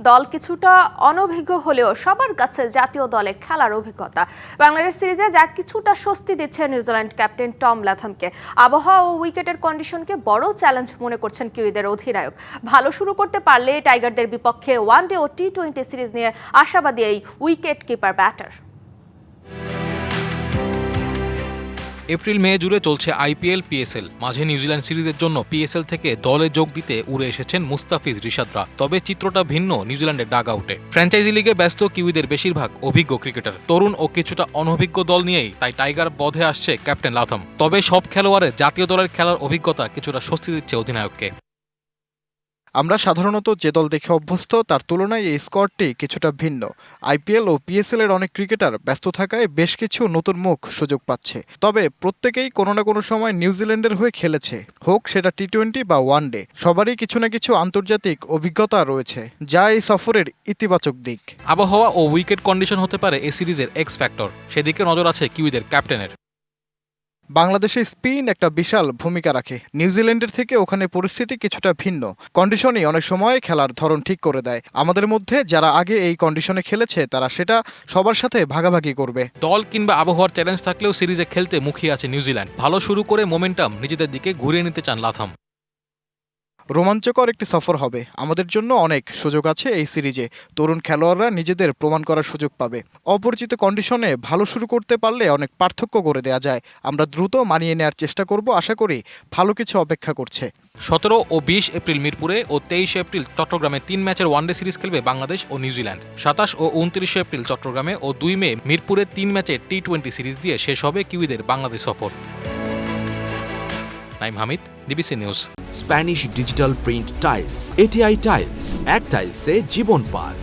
দল কিছুটা অনভিজ্ঞ হলেও সবার কাছে জাতীয় দলে খেলার অভিজ্ঞতা। বাংলাদেশ সিরিজে যা কিছুটা স্বস্তি দিচ্ছে নিউজিল্যান্ড ক্যাপ্টেন টম ল্যাথমকে। আবহাওয়া ও উইকেটের কন্ডিশনকে বড় চ্যালেঞ্জ মনে করছেন কিউইদের অধিনায়ক। ভালো শুরু করতে পারলে টাইগারদের বিপক্ষে ওয়ানডে ও টি-20 সিরিজ নিয়ে আশাবাদী এই wicket keeper batter. April May জুড়ে চলছে আইপিএল, পিএসএল। মাঝে নিউজিল্যান্ড সিরিজের জন্য পিএসএল থেকে দলে যোগ দিতে উড়ে এসেছেন মুস্তাফিজ রিশাদরা। তবে চিত্রটা ভিন্ন নিউজিল্যান্ডের ডাগ আউটে। ফ্র্যাঞ্চাইজি লিগে ব্যস্ত কিউইদের বেশিরভাগ অভিজ্ঞ ক্রিকেটার, তরুণ ও কিছুটা অনভিজ্ঞ দল নিয়েই তাই টাইগার বধে আসছে ক্যাপ্টেন লাথম। তবে সব খেলোয়াড়ের জাতীয় দলের খেলার অভিজ্ঞতা কিছুটা স্বস্তি দিচ্ছে অধিনায়ককে। আমরা সাধারণত যে দল দেখে অভ্যস্ত তার তুলনায় এই স্কোয়াডটি কিছুটা ভিন্ন। আইপিএল ও পিএসএল এর অনেক ক্রিকেটার ব্যস্ত থাকায় বেশ কিছু নতুন মুখ সুযোগ পাচ্ছে। তবে প্রত্যেকেই কোনো না কোনো সময় নিউজিল্যান্ডের হয়ে খেলেছে, হোক সেটা টি-20 বা ওয়ানডে। সবারই কিছু না কিছু আন্তর্জাতিক অভিজ্ঞতা রয়েছে, যা এই সফরের ইতিবাচক দিক। আবহাওয়া ও উইকেট কন্ডিশন হতে পারে এ সিরিজের এক্স ফ্যাক্টর, সেদিকে নজর আছে কিউইদের ক্যাপ্টেনের। বাংলাদেশে স্পিন একটা বিশাল ভূমিকা রাখে। নিউজিল্যান্ডের থেকে ওখানে পরিস্থিতি কিছুটা ভিন্ন। কন্ডিশনই অনেক সময় খেলার ধরন ঠিক করে দেয়। আমাদের মধ্যে যারা আগে এই কন্ডিশনে খেলেছে তারা সেটা সবার সাথে ভাগাভাগি করবে। দল কিংবা আবহাওয়ার চ্যালেঞ্জ থাকলেও সিরিজে খেলতে মুখিয়ে আছে নিউজিল্যান্ড। ভালো শুরু করে মোমেন্টাম নিজেদের দিকে ঘুরিয়ে নিতে চান লাথম। রোমাঞ্চকর একটি সফর হবে। আমাদের জন্য অনেক সুযোগ আছে এই সিরিজে। তরুণ খেলোয়াড়রা নিজেদের প্রমাণ করার সুযোগ পাবে। অপরিচিত কন্ডিশনে ভালো শুরু করতে পারলে অনেক পার্থক্য করে দেয়া যায়। আমরা দ্রুত মানিয়ে নেওয়ার চেষ্টা করব। আশা করি ভালো কিছু অপেক্ষা করছে। 17 ও 20 এপ্রিল মিরপুরে ও 23 এপ্রিল চট্টগ্রামে 3 ম্যাচের ওয়ানডে সিরিজ খেলবে বাংলাদেশ ও নিউজিল্যান্ড। 27 ও 29 এপ্রিল চট্টগ্রামে ও 2 মে মিরপুরে 3 ম্যাচের টি-20 সিরিজ দিয়ে শেষ হবে কিউইদের বাংলাদেশ সফর। Naim Hamid, DBC news. Spanish digital print tiles, ATI tiles, এক টাইলসে জীবন পার।